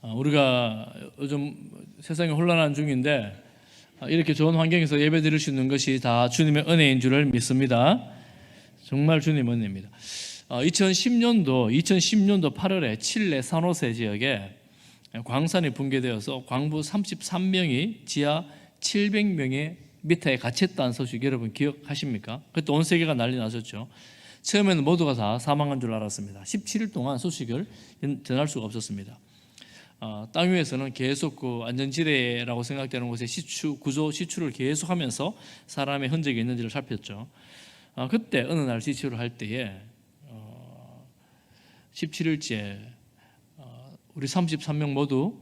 우리가 요즘 세상이 혼란한 중인데 이렇게 좋은 환경에서 예배 드릴 수 있는 것이 다 주님의 은혜인 줄을 믿습니다. 정말 주님의 은혜입니다. 2010년도 8월에 칠레 산호세 지역에 광산이 붕괴되어서 광부 33명이 지하 700명의 미터에 갇혔다는 소식 여러분 기억하십니까? 그때 온 세계가 난리 났었죠. 처음에는 모두가 다 사망한 줄 알았습니다. 17일 동안 소식을 전할 수가 없었습니다. 땅 위에서는 계속 그 안전지대라고 생각되는 곳에 구조 시추를 계속하면서 사람의 흔적이 있는지를 살폈죠. 그때 어느 날 시추를 할 때에 17일째 우리 33명 모두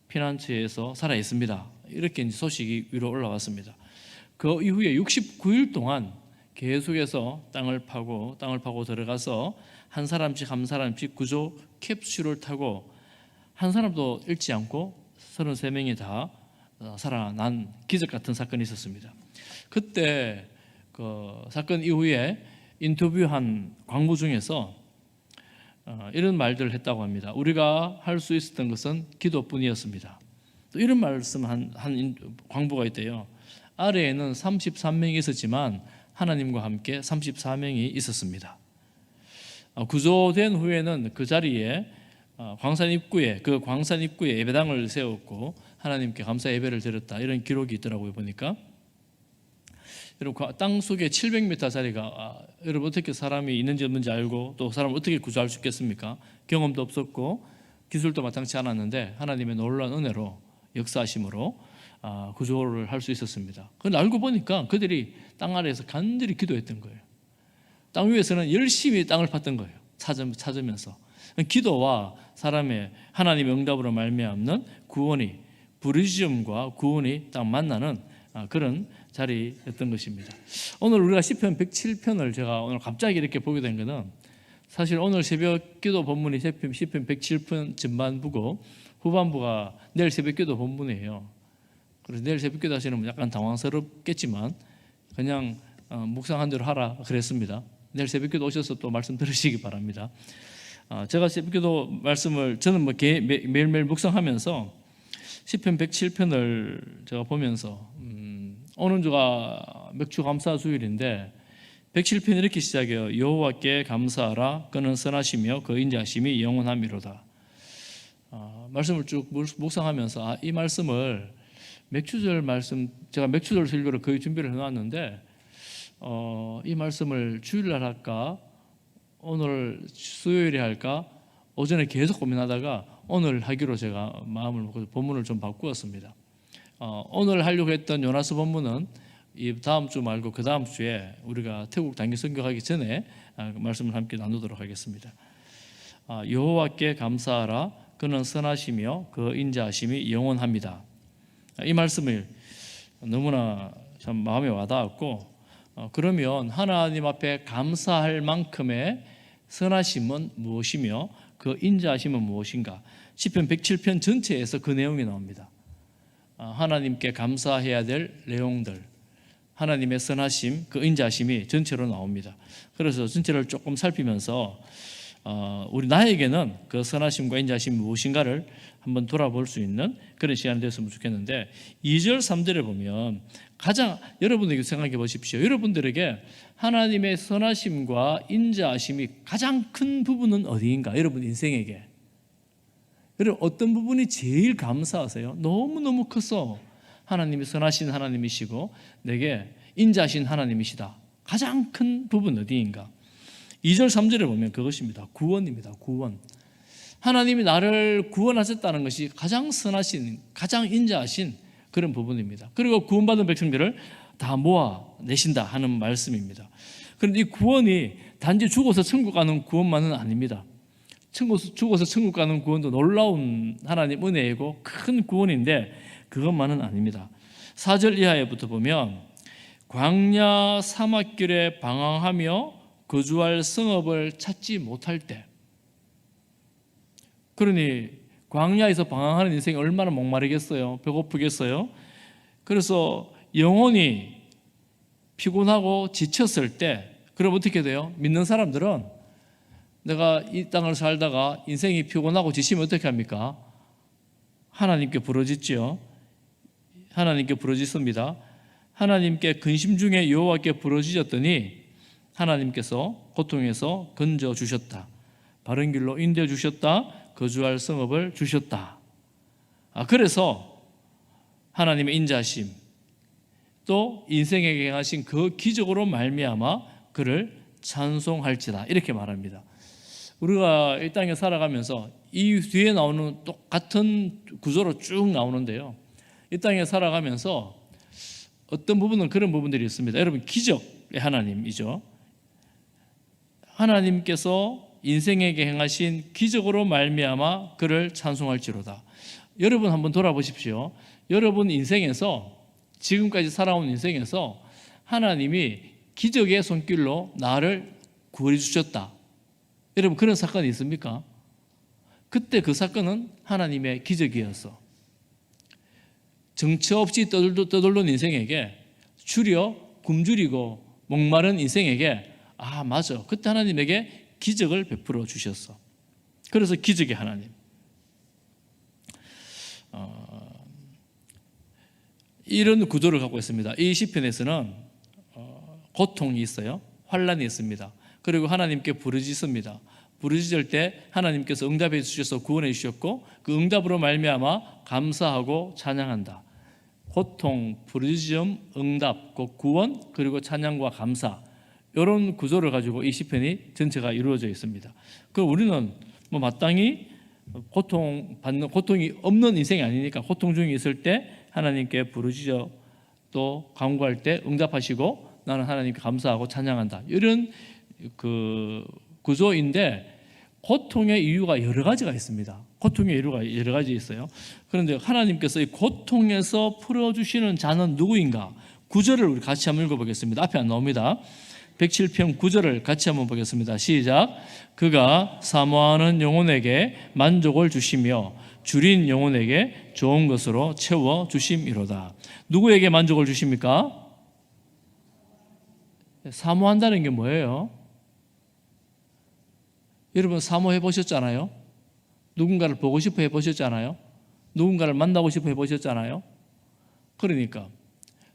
피난처에서 살아 있습니다. 이렇게 이제 소식이 위로 올라왔습니다. 그 이후에 69일 동안 계속해서 땅을 파고 들어가서 한 사람씩 구조 캡슐을 타고 한 사람도 잃지 않고 33명이 다 살아난 기적 같은 사건이 있었습니다. 그때 그 사건 이후에 인터뷰한 광부 중에서 이런 말들을 했다고 합니다. 우리가 할 수 있었던 것은 기도뿐이었습니다. 또 이런 말씀 한 광부가 있대요. 아래에는 33명이 있었지만 하나님과 함께 34명이 있었습니다. 구조된 후에는 그 자리에 광산 입구에 예배당을 세웠고 하나님께 감사 예배를 드렸다, 이런 기록이 있더라고요. 보니까 여러분, 땅 속에 700m짜리가 여러분 어떻게 사람이 있는지 없는지 알고 또 사람을 어떻게 구조할 수 있겠습니까? 경험도 없었고 기술도 마땅치 않았는데 하나님의 놀라운 은혜로 역사하심으로 구조를 할 수 있었습니다. 그걸 알고 보니까 그들이 땅 아래에서 간절히 기도했던 거예요. 땅 위에서는 열심히 땅을 팠던 거예요. 찾으면서 기도와 하나님의 응답으로 말미암는 구원이, 부르짖음과 구원이 딱 만나는 그런 자리였던 것입니다. 오늘 우리가 시편 107편을 제가 오늘 갑자기 이렇게 보게 된 것은, 사실 오늘 새벽 기도 본문이 시편 107편 전반부고 후반부가 내일 새벽 기도 본문이에요. 그래서 내일 새벽 기도 하시는 분 약간 당황스럽겠지만 그냥 묵상한 대로 하라 그랬습니다. 내일 새벽 기도 오셔서 또 말씀 들으시기 바랍니다. 제가 새벽 기도 말씀을 저는 매일매일 묵상하면서 시편 107편을 제가 보면서 오늘 주가 맥주 감사 주일인데 107편 이렇게 시작해요. 여호와께 감사하라. 그는 선하시며 그 인자하심이 영원함이로다. 말씀을 쭉 묵상하면서 이 말씀을 맥주절 말씀, 제가 맥주절 설교를 거의 준비를 해놨는데 이 말씀을 주일날 할까, 오늘 수요일에 할까, 오전에 계속 고민하다가 오늘 하기로 제가 마음을 먹고 본문을 좀 바꾸었습니다. 오늘 하려고 했던 요나스 본문은 이 다음 주 말고 그 다음 주에 우리가 태국 단기 선교하기 전에 말씀을 함께 나누도록 하겠습니다. 여호와께 감사하라. 그는 선하시며 그 인자하심이 영원합니다. 이 말씀을 너무나 참 마음에 와닿았고, 그러면 하나님 앞에 감사할 만큼의 선하심은 무엇이며 그 인자하심은 무엇인가? 시편 107편 전체에서 그 내용이 나옵니다. 하나님께 감사해야 될 내용들, 하나님의 선하심, 그 인자하심이 전체로 나옵니다. 그래서 전체를 조금 살피면서 우리 나에게는 그 선하심과 인자하심이 무엇인가를 한번 돌아볼 수 있는 그런 시간이 됐으면 좋겠는데, 2절 3절에 보면 여러분에게 생각해 보십시오. 여러분들에게 하나님의 선하심과 인자하심이 가장 큰 부분은 어디인가? 여러분 인생에게 여러분 어떤 부분이 제일 감사하세요? 너무너무 커서 하나님이 선하신 하나님이시고 내게 인자하신 하나님이시다. 가장 큰 부분 어디인가? 2절 3절에 보면 그것입니다. 구원입니다. 구원. 하나님이 나를 구원하셨다는 것이 가장 선하신, 가장 인자하신 그런 부분입니다. 그리고 구원받은 백성들을 다 모아내신다 하는 말씀입니다. 그런데 이 구원이 단지 죽어서 천국 가는 구원만은 아닙니다. 죽어서 천국 가는 구원도 놀라운 하나님 은혜이고 큰 구원인데 그것만은 아닙니다. 4절 이하에부터 보면 광야 사막길에 방황하며 거주할 성읍을 찾지 못할 때, 그러니 광야에서 방황하는 인생이 얼마나 목마르겠어요? 배고프겠어요? 그래서 영혼이 피곤하고 지쳤을 때, 그럼 어떻게 돼요? 믿는 사람들은 내가 이 땅을 살다가 인생이 피곤하고 지치면 어떻게 합니까? 하나님께 부르짖지요. 하나님께 부르짖습니다. 하나님께 근심 중에 여호와께 부르짖었더니 하나님께서 고통에서 건져 주셨다. 바른 길로 인도해 주셨다. 거주할 성읍을 주셨다. 그래서 하나님의 인자하심, 또 인생에게 행하신 그 기적으로 말미암아 그를 찬송할지다, 이렇게 말합니다. 우리가 이 땅에 살아가면서 이 뒤에 나오는 똑같은 구조로 쭉 나오는데요, 이 땅에 살아가면서 어떤 부분은 그런 부분들이 있습니다. 여러분, 기적의 하나님이죠. 하나님께서 인생에게 행하신 기적으로 말미암아 그를 찬송할지로다. 여러분 한번 돌아보십시오. 여러분 인생에서, 지금까지 살아온 인생에서 하나님이 기적의 손길로 나를 구원해 주셨다, 여러분 그런 사건이 있습니까? 그때 그 사건은 하나님의 기적이어서 정처 없이 떠돌던 인생에게, 줄여 굶주리고 목마른 인생에게 맞아, 그때 하나님에게 기적을 베풀어 주셨어. 그래서 기적의 하나님. 이런 구조를 갖고 있습니다. 이 시편에서는 고통이 있어요. 환난이 있습니다. 그리고 하나님께 부르짖습니다. 부르짖을 때 하나님께서 응답해 주셔서 구원해 주셨고, 그 응답으로 말미암아 감사하고 찬양한다. 고통, 부르짖음, 응답, 구원, 그리고 찬양과 감사, 이런 구조를 가지고 이 시편이 전체가 이루어져 있습니다. 그 우리는 마땅히 고통이 없는 인생이 아니니까, 고통 중에 있을 때 하나님께 부르짖어 또 간구할 때 응답하시고 나는 하나님께 감사하고 찬양한다, 이런 그 구조인데, 고통의 이유가 여러 가지가 있습니다. 고통의 이유가 여러 가지 있어요. 그런데 하나님께서 이 고통에서 풀어주시는 자는 누구인가? 9절을 우리 같이 한번 읽어보겠습니다. 앞에 안 나옵니다. 107편 9절을 같이 한번 보겠습니다. 시작. 그가 사모하는 영혼에게 만족을 주시며 줄인 영혼에게 좋은 것으로 채워 주심이로다. 누구에게 만족을 주십니까? 사모한다는 게 뭐예요? 여러분 사모해 보셨잖아요? 누군가를 보고 싶어 해 보셨잖아요? 누군가를 만나고 싶어 해 보셨잖아요? 그러니까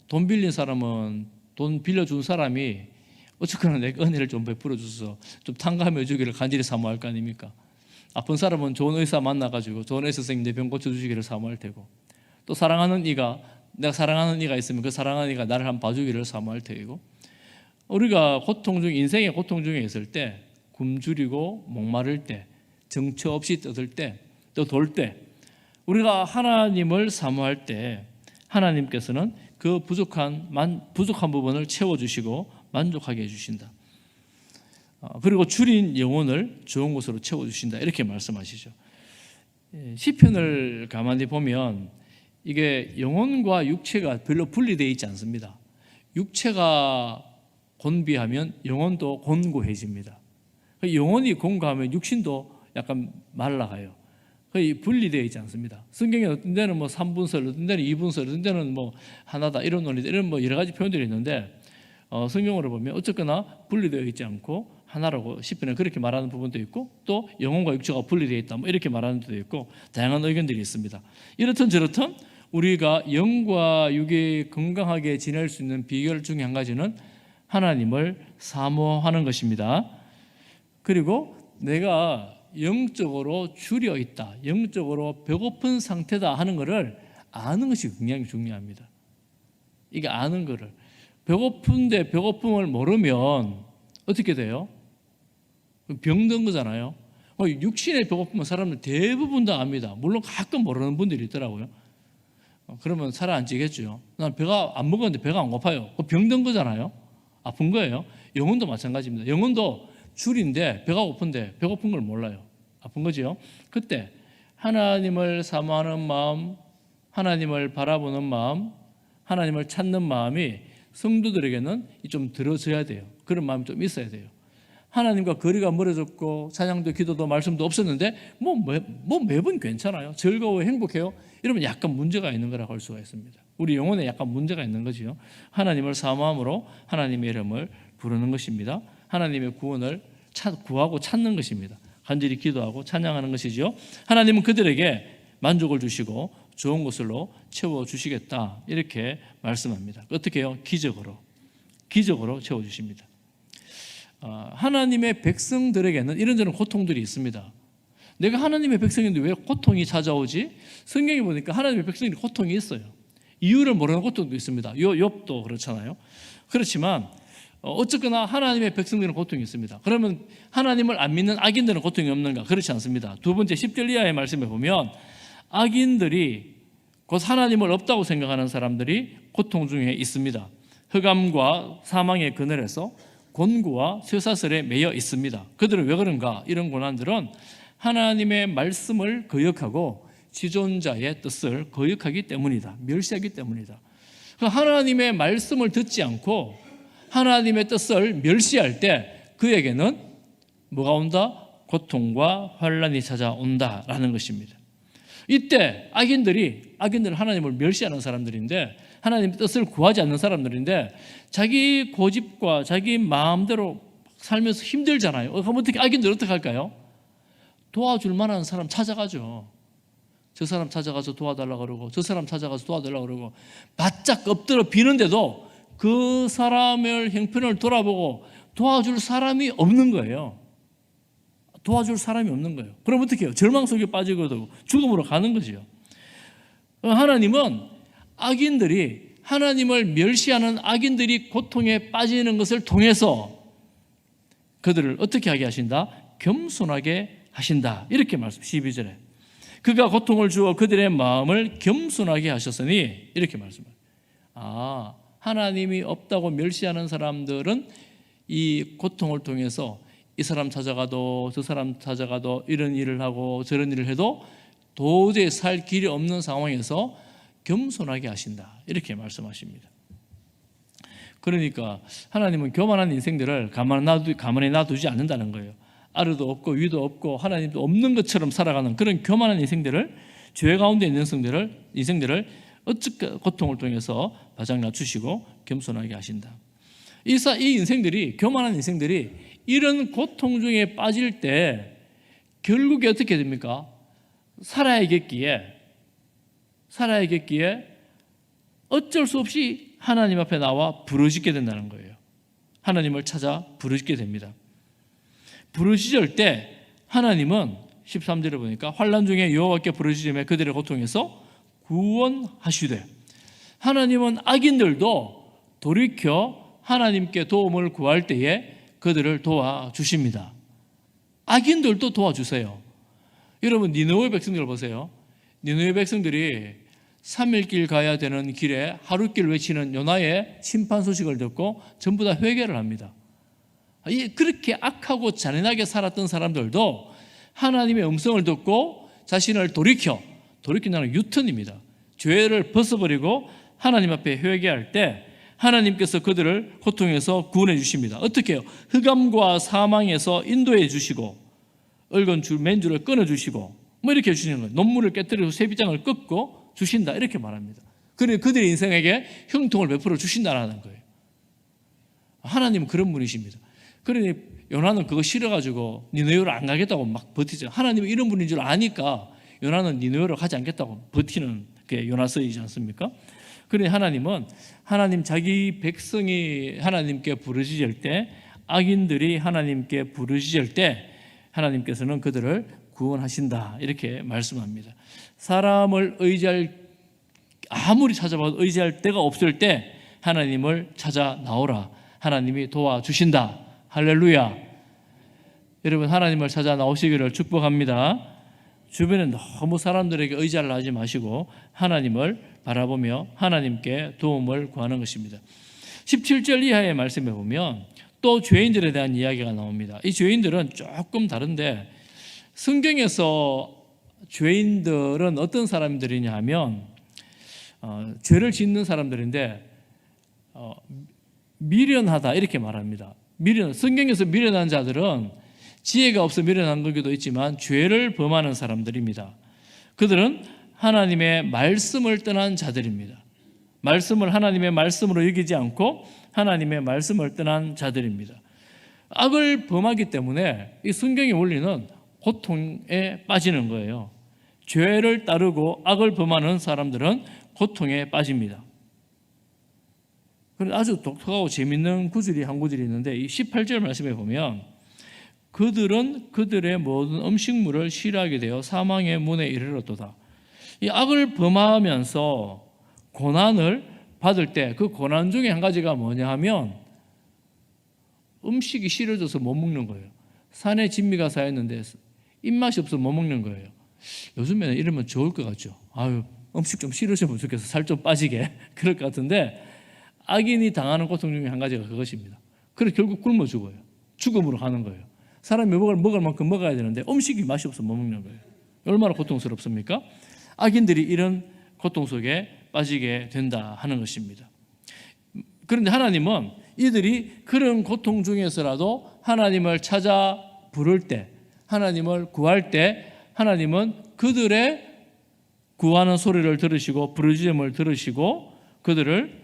돈 빌린 사람은, 돈 빌려준 사람이 어쨌거나 내가 은혜를 좀 베풀어 줘서 좀 탕감해 주기를 간절히 사모할 거 아닙니까? 아픈 사람은 좋은 의사 만나가지고 좋은 의사 선생님 내 병 고쳐주시기를 사모할 테고, 또 사랑하는 이가, 내가 사랑하는 이가 있으면 그 사랑하는 이가 나를 한번 봐주기를 사모할 테고, 우리가 고통 중, 인생의 고통 중에 있을 때, 굶주리고 목마를 때, 정처 없이 떠들 때, 또 돌 때, 우리가 하나님을 사모할 때 하나님께서는 그 부족한 부분을 채워주시고 만족하게 해주신다. 그리고 줄인 영혼을 좋은 것으로 채워주신다, 이렇게 말씀하시죠. 시편을 가만히 보면 이게 영혼과 육체가 별로 분리되어 있지 않습니다. 육체가 곤비하면 영혼도 곤고해집니다. 영혼이 곤고하면 육신도 약간 말라가요. 거의 분리되어 있지 않습니다. 성경에 어떤 데는 3분설, 어떤 데는 2분설, 어떤 데는 하나다, 이런 논리, 이런 여러 가지 표현들이 있는데, 성경으로 보면 어쨌거나 분리되어 있지 않고 하나라고 시편에 그렇게 말하는 부분도 있고, 또 영혼과 육체가 분리되어 있다, 이렇게 말하는 데도 있고, 다양한 의견들이 있습니다. 이렇든 저렇든 우리가 영과 육이 건강하게 지낼 수 있는 비결 중에 한 가지는 하나님을 사모하는 것입니다. 그리고 내가 영적으로 줄여 있다, 영적으로 배고픈 상태다 하는 것을 아는 것이 굉장히 중요합니다. 이게 아는 것을, 배고픈데 배고픔을 모르면 어떻게 돼요? 병든 거잖아요. 육신의 배고픔은 사람들 대부분 다 압니다. 물론 가끔 모르는 분들이 있더라고요. 그러면 살 안 찌겠죠. 난 배가 안 먹었는데 배가 안 고파요. 병든 거잖아요. 아픈 거예요. 영혼도 마찬가지입니다. 영혼도 줄인데 배가 고픈데 배고픈 걸 몰라요. 아픈 거죠. 그때 하나님을 사모하는 마음, 하나님을 바라보는 마음, 하나님을 찾는 마음이 성도들에게는 좀 들어져야 돼요. 그런 마음이 좀 있어야 돼요. 하나님과 거리가 멀어졌고 찬양도 기도도 말씀도 없었는데 매번 괜찮아요. 즐거워 행복해요. 이러면 약간 문제가 있는 거라고 할 수가 있습니다. 우리 영혼에 약간 문제가 있는 거죠. 하나님을 사모함으로 하나님의 이름을 부르는 것입니다. 하나님의 구원을 구하고 찾는 것입니다. 간절히 기도하고 찬양하는 것이죠. 하나님은 그들에게 만족을 주시고 좋은 것으로 채워주시겠다 이렇게 말씀합니다. 어떻게 해요? 기적으로 채워주십니다. 하나님의 백성들에게는 이런저런 고통들이 있습니다. 내가 하나님의 백성인데 왜 고통이 찾아오지? 성경에 보니까 하나님의 백성들이 고통이 있어요. 이유를 모르는 고통도 있습니다. 욥도 그렇잖아요. 그렇지만 어쨌거나 하나님의 백성들은 고통이 있습니다. 그러면 하나님을 안 믿는 악인들은 고통이 없는가? 그렇지 않습니다. 두 번째 10절 이하의 말씀에 보면 악인들이 곧 하나님을 없다고 생각하는 사람들이 고통 중에 있습니다. 흑암과 사망의 그늘에서 곤고와 쇠사슬에 매여 있습니다. 그들은 왜 그런가? 이런 고난들은 하나님의 말씀을 거역하고 지존자의 뜻을 거역하기 때문이다. 멸시하기 때문이다. 하나님의 말씀을 듣지 않고 하나님의 뜻을 멸시할 때 그에게는 뭐가 온다? 고통과 환난이 찾아온다라는 것입니다. 이때 악인들은 하나님을 멸시하는 사람들인데 하나님의 뜻을 구하지 않는 사람들인데 자기 고집과 자기 마음대로 살면서 힘들잖아요. 그럼 어떻게 악인들 어떻게 할까요? 도와줄 만한 사람 찾아가죠. 저 사람 찾아가서 도와달라고 그러고 저 사람 찾아가서 도와달라고 그러고 바짝 엎드려 비는데도 그 사람의 형편을 돌아보고 도와줄 사람이 없는 거예요. 도와줄 사람이 없는 거예요. 그럼 어떻게 해요? 절망 속에 빠지고 죽음으로 가는 거죠. 하나님은 하나님을 멸시하는 악인들이 고통에 빠지는 것을 통해서 그들을 어떻게 하게 하신다? 겸손하게 하신다. 이렇게 말씀 12절에 그가 고통을 주어 그들의 마음을 겸손하게 하셨으니 이렇게 말씀해요. 하나님이 없다고 멸시하는 사람들은 이 고통을 통해서 이 사람 찾아가도 저 사람 찾아가도 이런 일을 하고 저런 일을 해도 도저히 살 길이 없는 상황에서 겸손하게 하신다. 이렇게 말씀하십니다. 그러니까 하나님은 교만한 인생들을 가만히 놔두지 않는다는 거예요. 아래도 없고 위도 없고 하나님도 없는 것처럼 살아가는 그런 교만한 인생들을, 죄 가운데 있는 인생들을 어떻게 고통을 통해서 바짝 낮추시고 겸손하게 하신다. 이 인생들이, 교만한 인생들이 이런 고통 중에 빠질 때 결국에 어떻게 됩니까? 살아야겠기에 어쩔 수 없이 하나님 앞에 나와 부르짖게 된다는 거예요. 하나님을 찾아 부르짖게 됩니다. 부르짖을 때 하나님은 13절에 보니까 환난 중에 여호와께 부르짖으며 그들의 고통에서 구원하시되, 하나님은 악인들도 돌이켜 하나님께 도움을 구할 때에 그들을 도와주십니다. 악인들도 도와주세요. 여러분, 니느웨 백성들 보세요. 니느웨 백성들이 3일 길 가야 되는 길에 하루길 외치는 요나의 심판 소식을 듣고 전부 다 회개를 합니다. 그렇게 악하고 잔인하게 살았던 사람들도 하나님의 음성을 듣고 자신을 돌이킨다는 유턴입니다. 죄를 벗어버리고 하나님 앞에 회개할 때 하나님께서 그들을 고통에서 구원해 주십니다. 어떻게 해요? 흑암과 사망에서 인도해 주시고 얽은 맨줄을 끊어 주시고 이렇게 해주시는 거예요. 논문을 깨뜨리고 쇠빗장을 끊고 주신다, 이렇게 말합니다. 그리고 그들의 인생에게 형통을 베풀어 주신다는 거예요. 하나님은 그런 분이십니다. 그러니 요나는 그거 싫어가지고 니느웨로 안 가겠다고 막 버티죠. 하나님은 이런 분인 줄 아니까 요나는 니느웨로 가지 않겠다고 버티는 게 요나서이지 않습니까? 그러니 하나님 자기 백성이 하나님께 부르짖을 때, 악인들이 하나님께 부르짖을 때 하나님께서는 그들을 구원하신다, 이렇게 말씀합니다. 사람을 아무리 찾아봐도 의지할 데가 없을 때 하나님을 찾아 나오라. 하나님이 도와주신다. 할렐루야. 여러분, 하나님을 찾아 나오시기를 축복합니다. 주변에 너무 사람들에게 의지를 하지 마시고 하나님을 바라보며 하나님께 도움을 구하는 것입니다. 17절 이하의 말씀에 보면 또 죄인들에 대한 이야기가 나옵니다. 이 죄인들은 조금 다른데, 성경에서 죄인들은 어떤 사람들이냐 하면 죄를 짓는 사람들인데 미련하다, 이렇게 말합니다. 성경에서 미련한 자들은 지혜가 없어 미련한 거기도 있지만 죄를 범하는 사람들입니다. 그들은 하나님의 말씀을 떠난 자들입니다. 하나님의 말씀으로 여기지 않고 하나님의 말씀을 떠난 자들입니다. 악을 범하기 때문에 이 성경의 원리는 고통에 빠지는 거예요. 죄를 따르고 악을 범하는 사람들은 고통에 빠집니다. 그런데 아주 독특하고 재밌는 구절이 한 구절이 있는데 이 18절 말씀에 보면 그들은 그들의 모든 음식물을 싫어하게 되어 사망의 문에 이르렀도다. 이 악을 범하면서 고난을 받을 때 그 고난 중에 한 가지가 뭐냐 하면 음식이 싫어져서 못 먹는 거예요. 산에 진미가 쌓였는데 입맛이 없어서 못 먹는 거예요. 요즘에는 이러면 좋을 것 같죠. 아유, 음식 좀 싫으시면 좋겠어. 살 좀 빠지게. 그럴 것 같은데 악인이 당하는 고통 중에 한 가지가 그것입니다. 그래서 결국 굶어 죽어요. 죽음으로 가는 거예요. 사람이 먹을 만큼 먹어야 되는데 음식이 맛이 없어 못 먹는 거예요. 얼마나 고통스럽습니까? 악인들이 이런 고통 속에 빠지게 된다 하는 것입니다. 그런데 하나님은 이들이 그런 고통 중에서라도 하나님을 찾아 부를 때, 하나님을 구할 때 하나님은 그들의 구하는 소리를 들으시고 부르짖음을 들으시고 그들을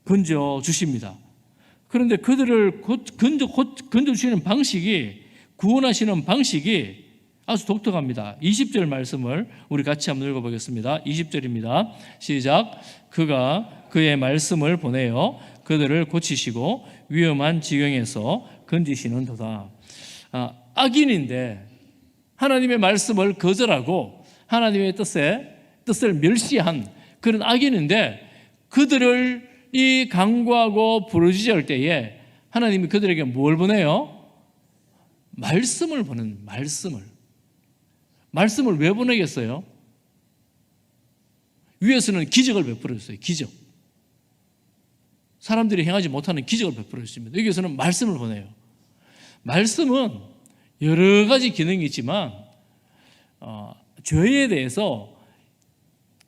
건져 주십니다. 그런데 그들을 건져 주시는 방식이, 구원하시는 방식이 아주 독특합니다. 20절 말씀을 우리 같이 한번 읽어보겠습니다. 20절입니다. 시작. 그가 그의 말씀을 보내어 그들을 고치시고 위험한 지경에서 건지시는도다. 악인인데 하나님의 말씀을 거절하고 하나님의 뜻을 멸시한 그런 악인인데 그들을 이 간구하고 부르짖을 때에 하나님이 그들에게 뭘 보내요? 말씀을 보낸 말씀을 왜 보내겠어요? 위에서는 기적을 베풀었어요. 기적. 사람들이 행하지 못하는 기적을 베풀었습니다. 여기서는 말씀을 보내요. 말씀은 여러 가지 기능이 있지만 죄에 대해서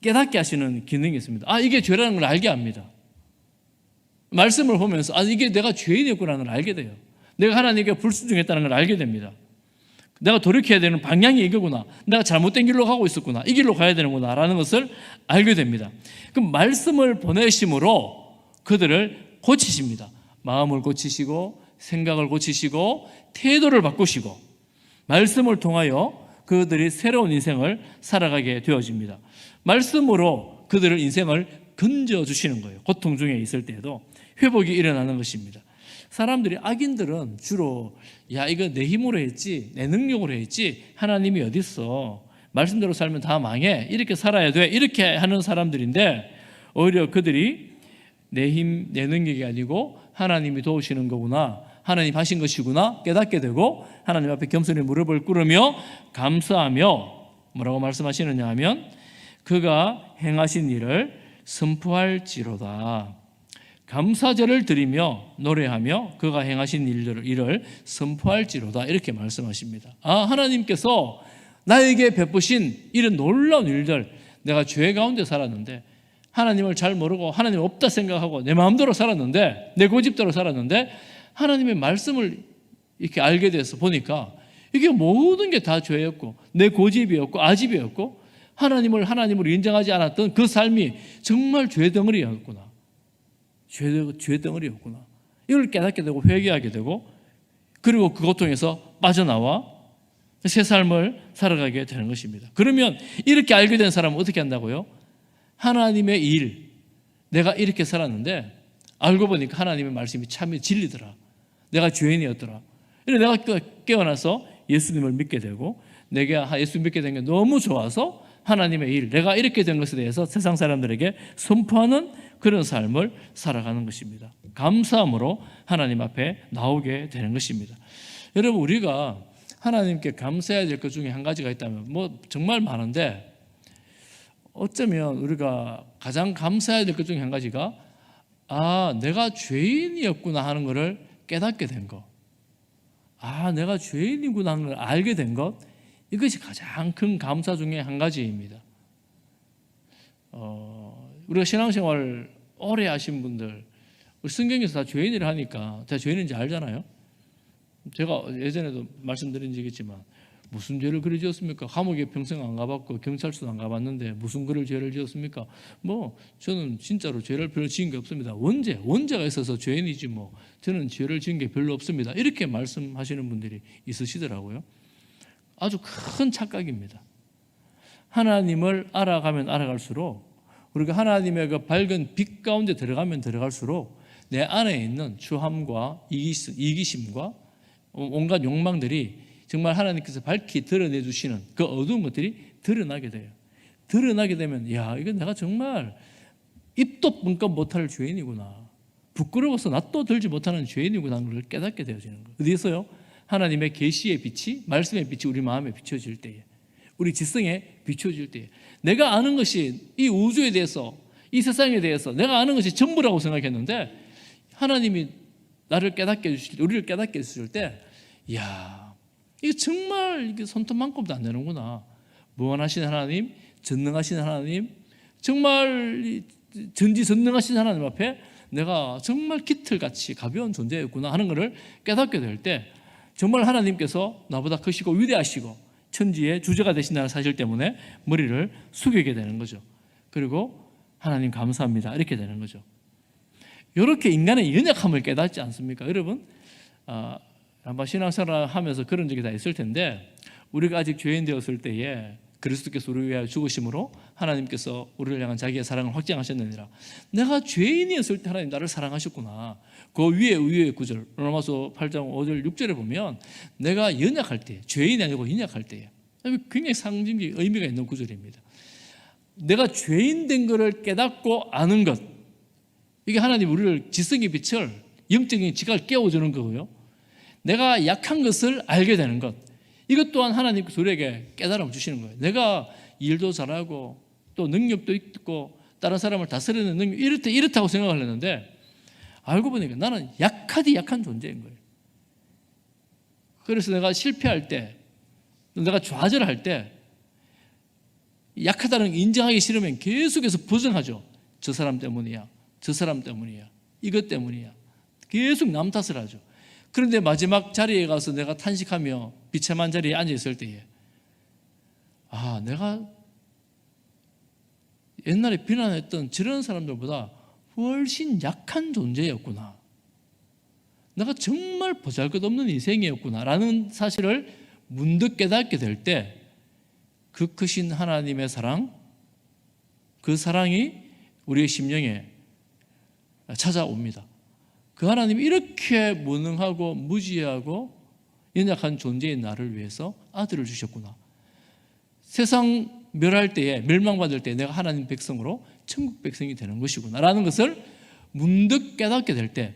깨닫게 하시는 기능이 있습니다. 이게 죄라는 걸 알게 합니다. 말씀을 보면서 이게 내가 죄인이었구나는 걸 알게 돼요. 내가 하나님께 불순종했다는 걸 알게 됩니다. 내가 돌이켜야 되는 방향이 이거구나. 내가 잘못된 길로 가고 있었구나. 이 길로 가야 되는구나 라는 것을 알게 됩니다. 그럼 말씀을 보내심으로 그들을 고치십니다. 마음을 고치시고 생각을 고치시고 태도를 바꾸시고 말씀을 통하여 그들이 새로운 인생을 살아가게 되어집니다. 말씀으로 그들의 인생을 건져주시는 거예요. 고통 중에 있을 때에도 회복이 일어나는 것입니다. 사람들이, 악인들은 주로 이거 내 힘으로 했지, 내 능력으로 했지, 하나님이 어디 있어, 말씀대로 살면 다 망해, 이렇게 살아야 돼, 이렇게 하는 사람들인데 오히려 그들이 내 힘, 내 능력이 아니고 하나님이 도우시는 거구나, 하나님 하신 것이구나 깨닫게 되고 하나님 앞에 겸손히 무릎을 꿇으며 감사하며 뭐라고 말씀하시느냐 하면 그가 행하신 일을 선포할지로다. 감사제를 드리며 노래하며 그가 행하신 일을 선포할지로다, 이렇게 말씀하십니다. 하나님께서 나에게 베푸신 이런 놀라운 일들, 내가 죄 가운데 살았는데 하나님을 잘 모르고 하나님 없다 생각하고 내 마음대로 살았는데, 내 고집대로 살았는데 하나님의 말씀을 이렇게 알게 돼서 보니까 이게 모든 게 다 죄였고 내 고집이었고 아집이었고 하나님을 인정하지 않았던 그 삶이 정말 죄덩어리였구나. 죄덩어리였구나. 이걸 깨닫게 되고 회개하게 되고 그리고 그 고통에서 빠져나와 새 삶을 살아가게 되는 것입니다. 그러면 이렇게 알게 된 사람은 어떻게 한다고요? 하나님의 일, 내가 이렇게 살았는데 알고 보니까 하나님의 말씀이 참 진리더라. 내가 죄인이었더라. 내가 깨어나서 예수님을 믿게 되고 내게 예수 믿게 된 게 너무 좋아서 하나님의 일, 내가 이렇게 된 것에 대해서 세상 사람들에게 선포하는 그런 삶을 살아가는 것입니다. 감사함으로 하나님 앞에 나오게 되는 것입니다. 여러분, 우리가 하나님께 감사해야 될 것 중에 한 가지가 있다면 정말 많은데 어쩌면 우리가 가장 감사해야 될 것 중에 한 가지가 내가 죄인이었구나 하는 것을 깨닫게 된 것, 내가 죄인이구나 하는 걸 알게 된 것, 이것이 가장 큰 감사 중에 한 가지입니다. 우리가 신앙생활 오래 하신 분들, 우리 성경에서 다 죄인이라 하니까 다 죄인인지 알잖아요. 제가 예전에도 말씀드린 적이 있지만 무슨 죄를 그리 지었습니까? 감옥에 평생 안 가봤고 경찰서도 안 가봤는데 무슨 그를 죄를 지었습니까? 저는 진짜로 죄를 별로 지은 게 없습니다. 원죄가 있어서 죄인이지 저는 죄를 지은 게 별로 없습니다. 이렇게 말씀하시는 분들이 있으시더라고요. 아주 큰 착각입니다. 하나님을 알아가면 알아갈수록, 우리가 하나님의 그 밝은 빛 가운데 들어가면 들어갈수록 내 안에 있는 추함과 이기심과 온갖 욕망들이 정말 하나님께서 밝히 드러내 주시는 그 어두운 것들이 드러나게 돼요. 드러나게 되면, 야, 이거 내가 정말 입도 뻥끗 못할 죄인이구나, 부끄러워서 낯도 들지 못하는 죄인이구나 하는 걸 깨닫게 되어지는 거예요. 어디에서요? 하나님의 계시의 빛이, 말씀의 빛이 우리 마음에 비춰질 때에, 우리 지성에 비춰질 때에, 내가 아는 것이 이 우주에 대해서, 이 세상에 대해서 내가 아는 것이 전부라고 생각했는데 하나님이 나를 깨닫게 해주실 때, 우리를 깨닫게 해주실 때, 이야, 이게 정말 이게 손톱만큼도 안 되는구나. 무한하신 하나님, 전능하신 하나님, 정말 전지전능하신 하나님 앞에 내가 정말 깃털같이 가벼운 존재였구나 하는 것을 깨닫게 될 때, 정말 하나님께서 나보다 크시고 위대하시고 천지의 주제가 되신다는 사실 때문에 머리를 숙이게 되는 거죠. 그리고 하나님 감사합니다 이렇게 되는 거죠. 이렇게 인간의 연약함을 깨닫지 않습니까? 여러분, 아마 신앙생활 하면서 그런 적이 다 있을 텐데, 우리가 아직 죄인 되었을 때에 그리스도께서 우리를 위하여 죽으심으로 하나님께서 우리를 향한 자기의 사랑을 확증하셨느니라. 내가 죄인이었을 때 하나님 나를 사랑하셨구나. 그 위의 구절, 로마서 8장 5절 6절에 보면 내가 연약할 때, 죄인이 아니고 연약할 때에, 굉장히 상징적 의미가 있는 구절입니다. 내가 죄인 된 것을 깨닫고 아는 것, 이게 하나님 우리를 지성의 빛을, 영적인 지각을 깨워주는 거고요. 내가 약한 것을 알게 되는 것, 이것 또한 하나님께서 우리에게 깨달음을 주시는 거예요. 내가 일도 잘하고 또 능력도 있고 다른 사람을 다스리는 능력, 이렇다고 생각을 했는데 알고 보니까 나는 약한 존재인 거예요. 그래서 내가 실패할 때, 내가 좌절할 때, 약하다는 걸 인정하기 싫으면 계속해서 부정하죠. 저 사람 때문이야, 저 사람 때문이야, 이것 때문이야. 계속 남 탓을 하죠. 그런데 마지막 자리에 가서 내가 탄식하며 비참한 자리에 앉아있을 때에, 내가 옛날에 비난했던 저런 사람들보다 훨씬 약한 존재였구나, 내가 정말 보잘것없는 인생이었구나 라는 사실을 문득 깨닫게 될 때, 그 크신 하나님의 사랑, 그 사랑이 우리의 심령에 찾아옵니다. 그 하나님이 이렇게 무능하고 무지하고 연약한 존재인 나를 위해서 아들을 주셨구나. 세상 멸할 때에, 멸망받을 때 내가 하나님 백성으로 천국 백성이 되는 것이구나 라는 것을 문득 깨닫게 될 때,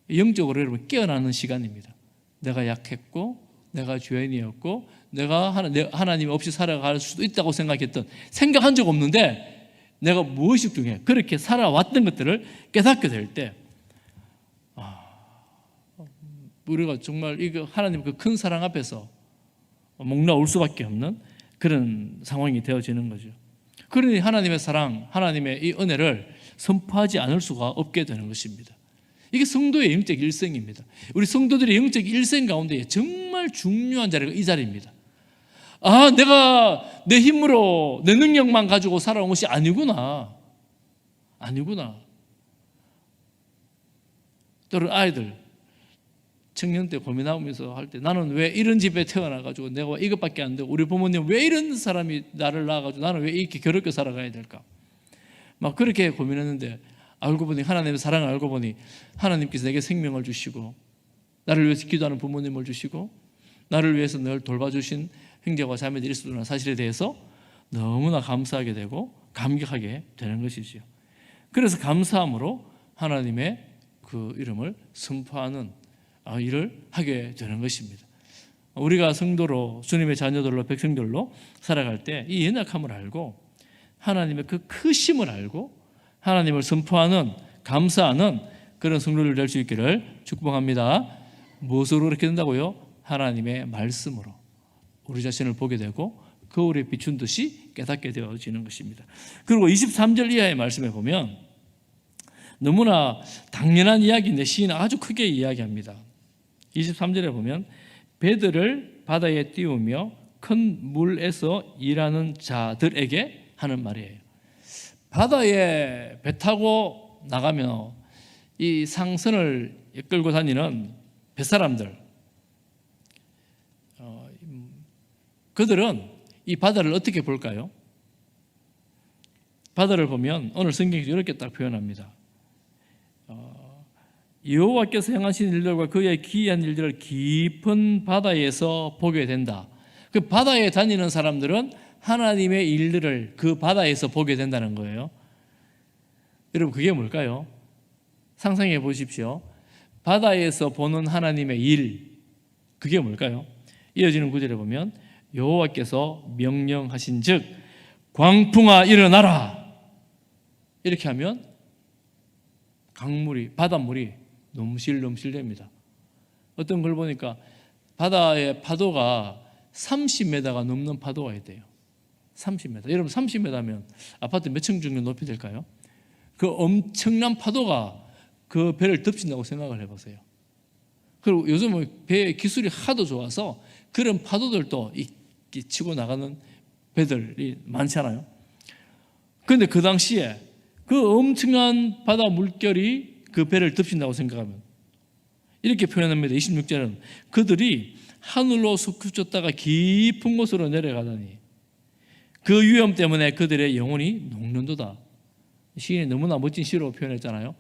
영적으로 여러분 깨어나는 시간입니다. 내가 약했고, 내가 죄인이었고, 내가 하나님 없이 살아갈 수도 있다고 생각한 적 없는데 내가 무의식 중에 그렇게 살아왔던 것들을 깨닫게 될 때, 우리가 정말 이거 하나님 그 큰 사랑 앞에서 목나올 수밖에 없는 그런 상황이 되어지는 거죠. 그러니 하나님의 사랑, 하나님의 이 은혜를 선포하지 않을 수가 없게 되는 것입니다. 이게 성도의 영적 일생입니다. 우리 성도들의 영적 일생 가운데 정말 중요한 자리가 이 자리입니다. 내가 내 힘으로 내 능력만 가지고 살아온 것이 아니구나. 또는 아이들 청년 때 고민하면서 할 때, 나는 왜 이런 집에 태어나가지고 내가 이것밖에 안 되고, 우리 부모님 왜 이런 사람이 나를 낳아가지고 나는 왜 이렇게 괴롭게 살아가야 될까, 막 그렇게 고민했는데, 알고 보니 하나님의 사랑을 알고 보니 하나님께서 내게 생명을 주시고, 나를 위해서 기도하는 부모님을 주시고, 나를 위해서 늘 돌봐주신 형제와 자매들이 있었다는 사실에 대해서 너무나 감사하게 되고 감격하게 되는 것이지요. 그래서 감사함으로 하나님의 그 이름을 선포하는 일을 하게 되는 것입니다. 우리가 성도로, 주님의 자녀들로, 백성들로 살아갈 때 이 연약함을 알고 하나님의 그 크심을 알고 하나님을 선포하는, 감사하는 그런 성도들 될 수 있기를 축복합니다. 무엇으로 그렇게 된다고요? 하나님의 말씀으로 우리 자신을 보게 되고 거울에 비춘 듯이 깨닫게 되어지는 것입니다. 그리고 23절 이하의 말씀에 보면 너무나 당연한 이야기인데 시인은 아주 크게 이야기합니다. 23절에 보면 배들을 바다에 띄우며 큰 물에서 일하는 자들에게 하는 말이에요. 바다에 배 타고 나가면 이 상선을 끌고 다니는 뱃사람들, 그들은 이 바다를 어떻게 볼까요? 바다를 보면 오늘 성경에서 이렇게 딱 표현합니다. 여호와께서 행하신 일들과 그의 기이한 일들을 깊은 바다에서 보게 된다. 그 바다에 다니는 사람들은 하나님의 일들을 그 바다에서 보게 된다는 거예요. 여러분, 그게 뭘까요? 상상해 보십시오. 바다에서 보는 하나님의 일, 그게 뭘까요? 이어지는 구절에 보면 여호와께서 명령하신 즉 광풍아 일어나라, 이렇게 하면 강물이, 바닷물이 넘실넘실됩니다. 어떤 걸 보니까 바다의 파도가 30m가 넘는 파도가 있대요. 30m. 여러분, 30m면 아파트 몇 층 정도 높이 될까요? 그 엄청난 파도가 그 배를 덮친다고 생각을 해보세요. 그리고 요즘은 배 기술이 하도 좋아서 그런 파도들도 치고 나가는 배들이 많잖아요. 그런데 그 당시에 그 엄청난 바다 물결이 그 배를 덮친다고 생각하면 이렇게 표현합니다. 26절은 그들이 하늘로 솟구쳤다가 깊은 곳으로 내려가다니 그 위험 때문에 그들의 영혼이 녹는도다. 시인이 너무나 멋진 시로 표현했잖아요.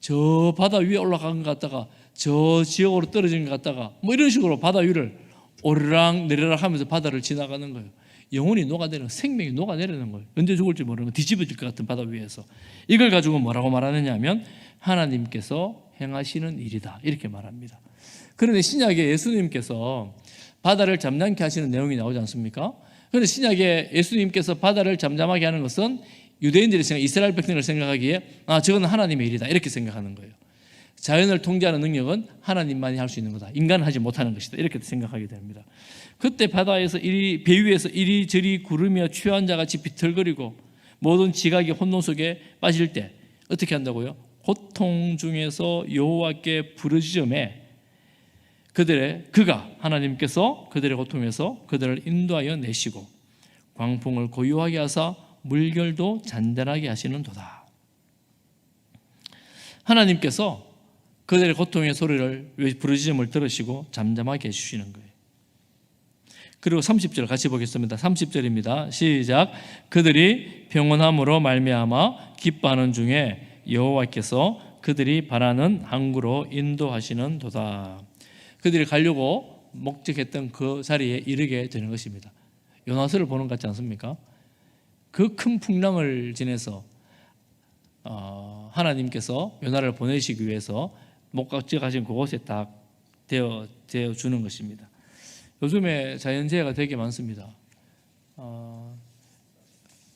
저 바다 위에 올라간 것 같다가 저 지역으로 떨어진 것 같다가 뭐 이런 식으로 바다 위를 오르락 내리락 하면서 바다를 지나가는 거예요. 영혼이 녹아내리는, 생명이 녹아내리는 거예요. 언제 죽을지 모르는 거, 뒤집어질 것 같은 바다 위에서. 이걸 가지고 뭐라고 말하느냐 하면 하나님께서 행하시는 일이다, 이렇게 말합니다. 그런데 신약에 예수님께서 바다를 잠잠케 하시는 내용이 나오지 않습니까? 그런데 신약에 예수님께서 바다를 잠잠하게 하는 것은 유대인들이 생각, 이스라엘 백성을 생각하기에 저건 하나님의 일이다, 이렇게 생각하는 거예요. 자연을 통제하는 능력은 하나님만이 할 수 있는 거다, 인간은 하지 못하는 것이다, 이렇게 생각하게 됩니다. 그 바다에서 배 위에서 이리저리 구르며 취한 자같이 비틀거리고 모든 지각이 혼돈 속에 빠질 때 어떻게 한다고요? 고통 중에서 여호와께 부르짖음에 그가 하나님께서 그들의 고통에서 그들을 인도하여 내시고 광풍을 고요하게 하사 물결도 잔잔하게 하시는 도다. 하나님께서 그들의 고통의 소리를, 부르짖음을 들으시고 잠잠하게 해주시는 거예요. 그리고 30절 같이 보겠습니다. 30절입니다. 시작. 그들이 평온함으로 말미암아 기뻐하는 중에 여호와께서 그들이 바라는 항구로 인도하시는 도다. 그들이 가려고 목적했던 그 자리에 이르게 되는 것입니다. 요나서를 보는 것 같지 않습니까? 그 큰 풍랑을 지내서 하나님께서 요나를 보내시기 위해서 목적하신 그곳에 딱 되어 주는 것입니다. 요즘에 자연재해가 되게 많습니다.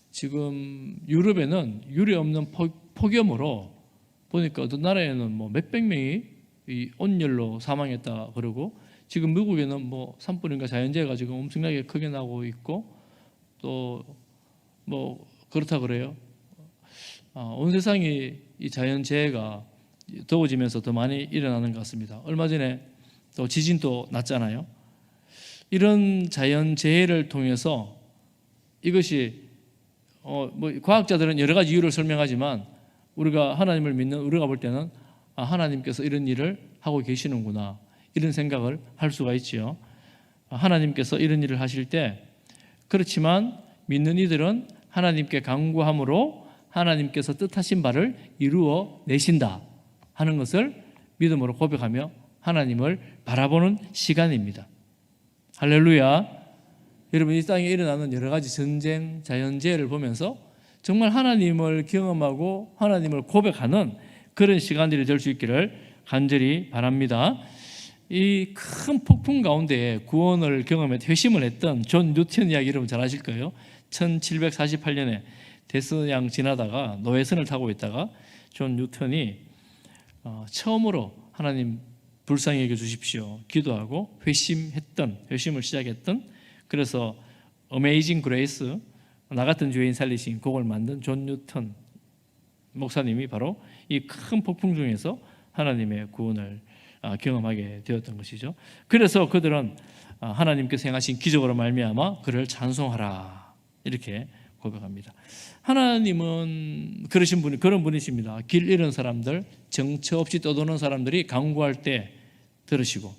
지금 유럽에는 유례 없는 폭염으로 보니까 어떤 나라에는 뭐 몇백 명이 이 온열로 사망했다 그러고, 지금 미국에는 뭐 산불인가 자연재해가 지금 엄청나게 크게 나고 있고, 또 뭐 그렇다 그래요. 온 세상이 이 자연재해가 더워지면서 더 많이 일어나는 것 같습니다. 얼마 전에 또 지진도 났잖아요. 이런 자연재해를 통해서 이것이 뭐 과학자들은 여러 가지 이유를 설명하지만 우리가 하나님을 믿는 우리가 볼 때는 하나님께서 이런 일을 하고 계시는구나, 이런 생각을 할 수가 있지요. 하나님께서 이런 일을 하실 때, 그렇지만 믿는 이들은 하나님께 간구함으로 하나님께서 뜻하신 바를 이루어 내신다 하는 것을 믿음으로 고백하며 하나님을 바라보는 시간입니다. 할렐루야. 여러분, 이 땅에 일어나는 여러 가지 전쟁, 자연재해를 보면서 정말 하나님을 경험하고 하나님을 고백하는 그런 시간들이 될 수 있기를 간절히 바랍니다. 이 큰 폭풍 가운데 구원을 경험해 회심을 했던 존 뉴턴 이야기 여러분 잘 아실 거예요. 1748년에 대서양 지나다가 노회선을 타고 있다가 존 뉴턴이 처음으로 하나님 불쌍히 여겨 주십시오 기도하고 회심을 시작했던, 그래서 어메이징 그레이스, 나 같은 죄인 살리신 곡을 만든 존 뉴턴 목사님이 바로 이 큰 폭풍 중에서 하나님의 구원을 경험하게 되었던 것이죠. 그래서 그들은 하나님께서 행하신 기적으로 말미암아 그를 찬송하라, 이렇게 고백합니다. 하나님은 그런 분이십니다. 길 잃은 사람들, 정처 없이 떠도는 사람들이 간구할 때 들으시고,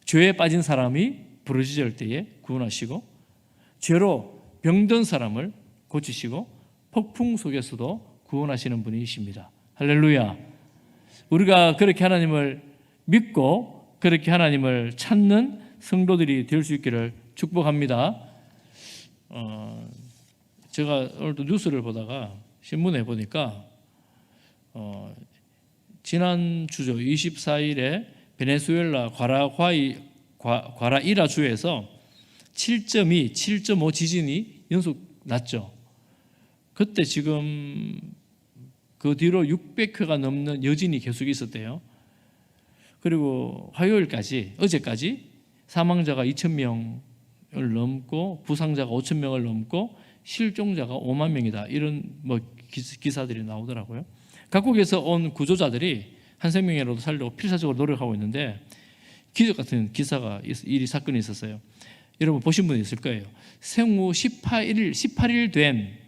죄에 빠진 사람이 부르짖을 때에 구원하시고, 죄로 병든 사람을 고치시고 폭풍 속에서도 구원하시는 분이십니다. 할렐루야. 우리가 그렇게 하나님을 믿고 그렇게 하나님을 찾는 성도들이 될 수 있기를 축복합니다. 제가 오늘도 뉴스를 보다가 신문에 보니까 지난 주죠 24일에 베네수엘라 과라이라 주에서 7.2, 7.5 지진이 연속 났죠. 그때 지금 그 뒤로 600회가 넘는 여진이 계속 있었대요. 그리고 화요일까지, 어제까지 사망자가 2,000명을 넘고 부상자가 5,000명을 넘고 실종자가 5만 명이다. 이런 기사들이 나오더라고요. 각국에서 온 구조자들이 한 생명이라도 살려고 필사적으로 노력하고 있는데 기적 같은 사건이 있었어요. 여러분 보신 분 있을 거예요. 생후 18일 된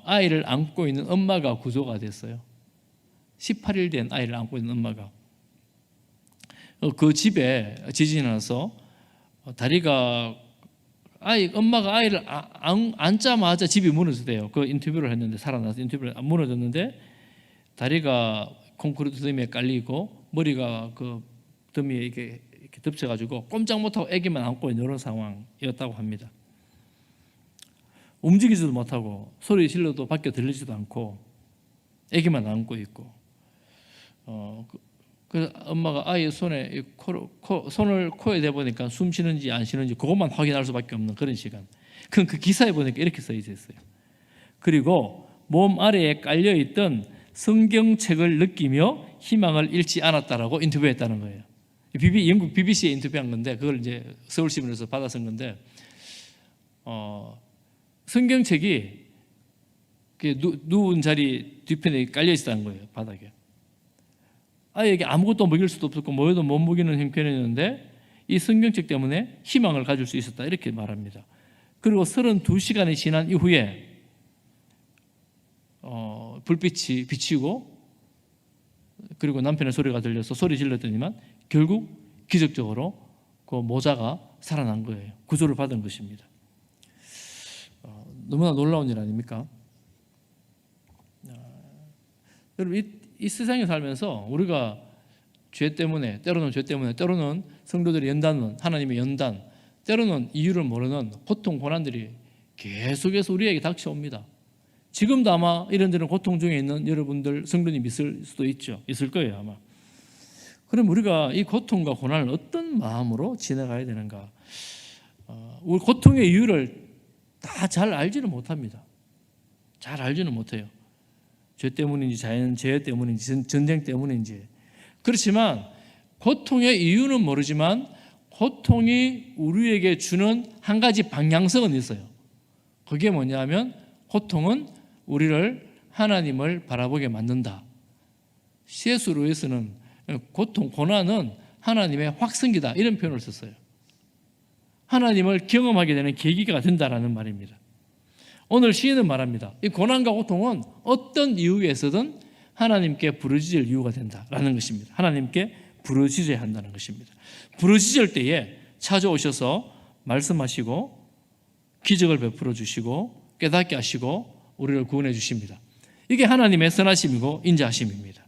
아이를 안고 있는 엄마가 구조가 됐어요. 18일 된 아이를 안고 있는 엄마가 그 집에 지진이 나서 엄마가 아이를 앉자마자 집이 무너졌대요. 그 인터뷰를 했는데 살아나서 인터뷰를 무너졌는데 다리가 콘크리트 더미에 깔리고 머리가 그 더미에 이렇게 덮쳐가지고 꼼짝 못하고 아기만 안고 있는 이런 상황이었다고 합니다. 움직이지도 못하고 소리 질러도 밖에 들리지도 않고 아기만 안고 있고 그래서 엄마가 아이 손을 코에 대보니까 숨 쉬는지 안 쉬는지 그것만 확인할 수밖에 없는 그런 시간. 그 기사에 보니까 이렇게 써 있었어요. 그리고 몸 아래에 깔려있던 성경책을 느끼며 희망을 잃지 않았다라고 인터뷰했다는 거예요. 영국 BBC에 인터뷰한 건데 그걸 이제 서울신문에서 받아 쓴 건데 성경책이 누운 자리 뒤편에 깔려 있었다는 거예요. 바닥에. 아이에게 아무것도 먹일 수도 없었고 뭐해도 못 먹이는 형편이었는데 이 성경책 때문에 희망을 가질 수 있었다 이렇게 말합니다. 그리고 32시간이 지난 이후에 불빛이 비치고 그리고 남편의 소리가 들려서 소리 질렀더니만 결국 기적적으로 그 모자가 살아난 거예요. 구조를 받은 것입니다. 너무나 놀라운 일 아닙니까? 여러분 이 세상에 살면서 우리가 때로는 죄 때문에 때로는 성도들의 연단은 하나님의 연단 때로는 이유를 모르는 고통 고난들이 계속해서 우리에게 닥쳐옵니다. 지금도 아마 이런저런 고통 중에 있는 여러분들 성도님 있을 수도 있을 거예요 아마. 그럼 우리가 이 고통과 고난을 어떤 마음으로 지나가야 되는가? 우리 고통의 이유를 다 잘 알지는 못합니다. 잘 알지는 못해요. 죄 때문인지 자연재해 때문인지 전쟁 때문인지. 그렇지만 고통의 이유는 모르지만 고통이 우리에게 주는 한 가지 방향성은 있어요. 그게 뭐냐면 고통은 우리를 하나님을 바라보게 만든다. C.S. 루이스는 고난은 하나님의 확성기다 이런 표현을 썼어요. 하나님을 경험하게 되는 계기가 된다라는 말입니다. 오늘 시인은 말합니다. 이 고난과 고통은 어떤 이유에서든 하나님께 부르짖을 이유가 된다라는 것입니다. 하나님께 부르짖어야 한다는 것입니다. 부르짖을 때에 찾아오셔서 말씀하시고 기적을 베풀어 주시고 깨닫게 하시고 우리를 구원해 주십니다. 이게 하나님의 선하심이고 인자하심입니다.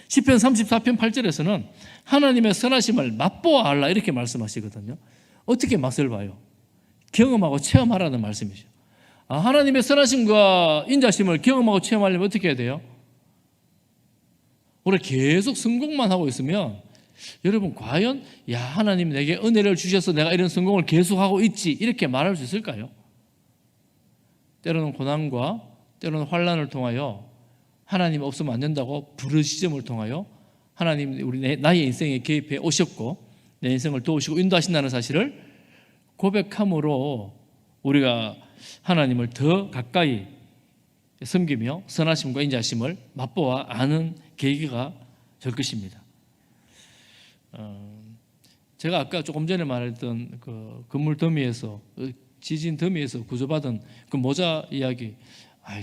시편 34편 8절에서는 하나님의 선하심을 맛보아 알라 이렇게 말씀하시거든요. 어떻게 맛을 봐요? 경험하고 체험하라는 말씀이죠. 하나님의 선하심과 인자심을 경험하고 체험하려면 어떻게 해야 돼요? 우리 계속 성공만 하고 있으면 여러분 과연 하나님 내게 은혜를 주셔서 내가 이런 성공을 계속하고 있지 이렇게 말할 수 있을까요? 때로는 고난과 때로는 환난을 통하여 하나님 없으면 안 된다고 부르짖음을 통하여 하나님 나의 인생에 개입해 오셨고 내 인생을 도우시고 인도하신다는 사실을 고백함으로 우리가 하나님을 더 가까이 섬기며 선하심과 인자심을 맛보아 아는 계기가 될 것입니다. 제가 아까 조금 전에 말했던 그 건물 더미에서 지진 더미에서 구조받은 그 모자 이야기,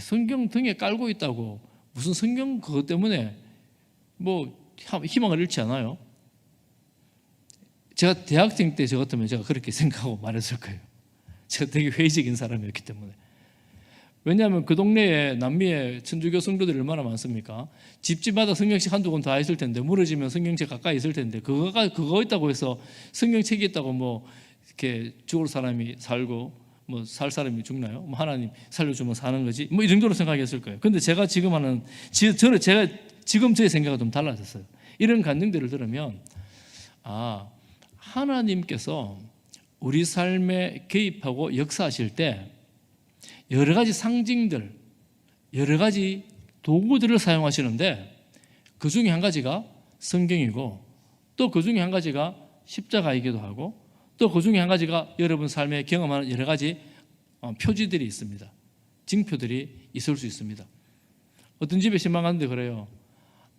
성경 등에 깔고 있다고 무슨 성경 그것 때문에 뭐 희망을 잃지 않아요. 제가 대학생 때 저 같으면 제가 그렇게 생각하고 말했을 거예요. 제가 되게 회의적인 사람이었기 때문에. 왜냐하면 그 동네에 남미에 천주교 성도들이 얼마나 많습니까? 집집마다 성경책 한두 권 다 있을 텐데, 무너지면 성경책 가까이 있을 텐데, 그거 있다고 해서 성경책이 있다고 뭐 이렇게 죽을 사람이 살고 뭐 살 사람이 죽나요? 뭐 하나님 살려주면 사는 거지, 뭐 이 정도로 생각했을 거예요. 근데 제가 지금 저의 생각은 좀 달라졌어요. 이런 간증들을 들으면 하나님께서 우리 삶에 개입하고 역사하실 때 여러 가지 상징들, 여러 가지 도구들을 사용하시는데, 그 중에 한 가지가 성경이고, 또 그 중에 한 가지가 십자가이기도 하고, 또 그 중에 한 가지가 여러분 삶에 경험하는 여러 가지 표지들이 있습니다. 징표들이 있을 수 있습니다. 어떤 집에 신방 갔는데 그래요.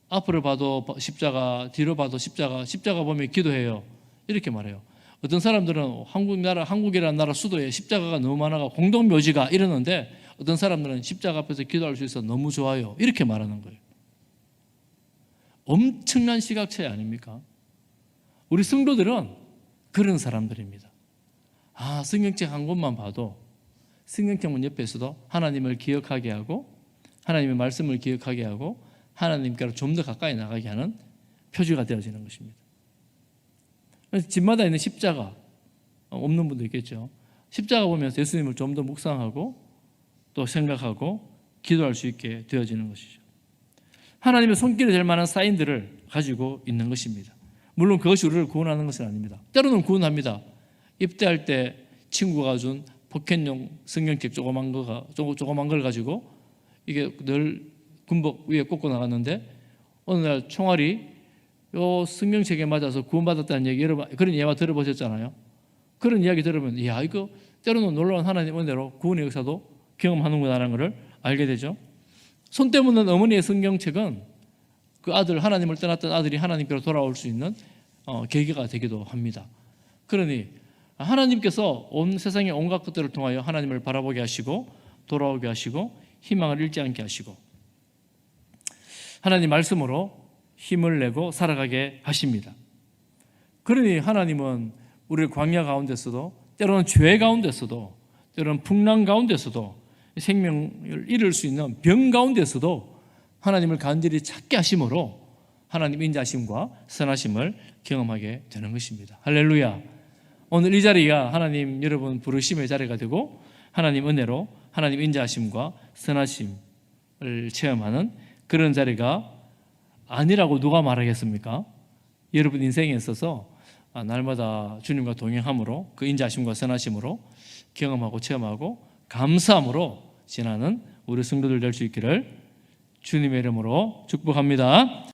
앞으로 봐도 십자가, 뒤로 봐도 십자가 보면 기도해요. 이렇게 말해요. 어떤 사람들은 한국이라는 나라 수도에 십자가가 너무 많아가 공동묘지가 이러는데, 어떤 사람들은 십자가 앞에서 기도할 수 있어 너무 좋아요. 이렇게 말하는 거예요. 엄청난 시각 차이 아닙니까? 우리 성도들은 그런 사람들입니다. 성경책 한 권만 봐도, 성경책문 옆에서도 하나님을 기억하게 하고, 하나님의 말씀을 기억하게 하고, 하나님께로 좀 더 가까이 나가게 하는 표지가 되어지는 것입니다. 집마다 있는 십자가, 없는 분도 있겠죠. 십자가 보면서 예수님을 좀 더 묵상하고 또 생각하고 기도할 수 있게 되어지는 것이죠. 하나님의 손길이 될 만한 사인들을 가지고 있는 것입니다. 물론 그것이 우리를 구원하는 것은 아닙니다. 때로는 구원합니다. 입대할 때 친구가 준 포켓용 성경책 조그만 걸 가지고 이게 늘 군복 위에 꽂고 나갔는데, 어느 날 총알이 요 성경책에 맞아서 구원받았다는 얘기, 여러분 그런 예화 들어보셨잖아요. 그런 이야기 들으면 이거 때로는 놀라운 하나님 은혜로 구원의 역사도 경험하는구나라는 것을 알게 되죠. 손 떼묻는 어머니의 성경책은 그 아들, 하나님을 떠났던 아들이 하나님께로 돌아올 수 있는 계기가 되기도 합니다. 그러니 하나님께서 온 세상의 온갖 것들을 통하여 하나님을 바라보게 하시고 돌아오게 하시고 희망을 잃지 않게 하시고 하나님 말씀으로 힘을 내고 살아가게 하십니다. 그러니 하나님은 우리를 광야 가운데서도, 때로는 죄 가운데서도, 때로는 풍랑 가운데서도, 생명을 잃을 수 있는 병 가운데서도 하나님을 간절히 찾게 하심으로 하나님 인자하심과 선하심을 경험하게 되는 것입니다. 할렐루야. 오늘 이 자리가 하나님 여러분 부르심의 자리가 되고, 하나님 은혜로 하나님 인자하심과 선하심을 체험하는 그런 자리가 아니라고 누가 말하겠습니까? 여러분 인생에 있어서 날마다 주님과 동행함으로 그 인자하심과 선하심으로 경험하고 체험하고 감사함으로 지나는 우리 성도들 될 수 있기를 주님의 이름으로 축복합니다.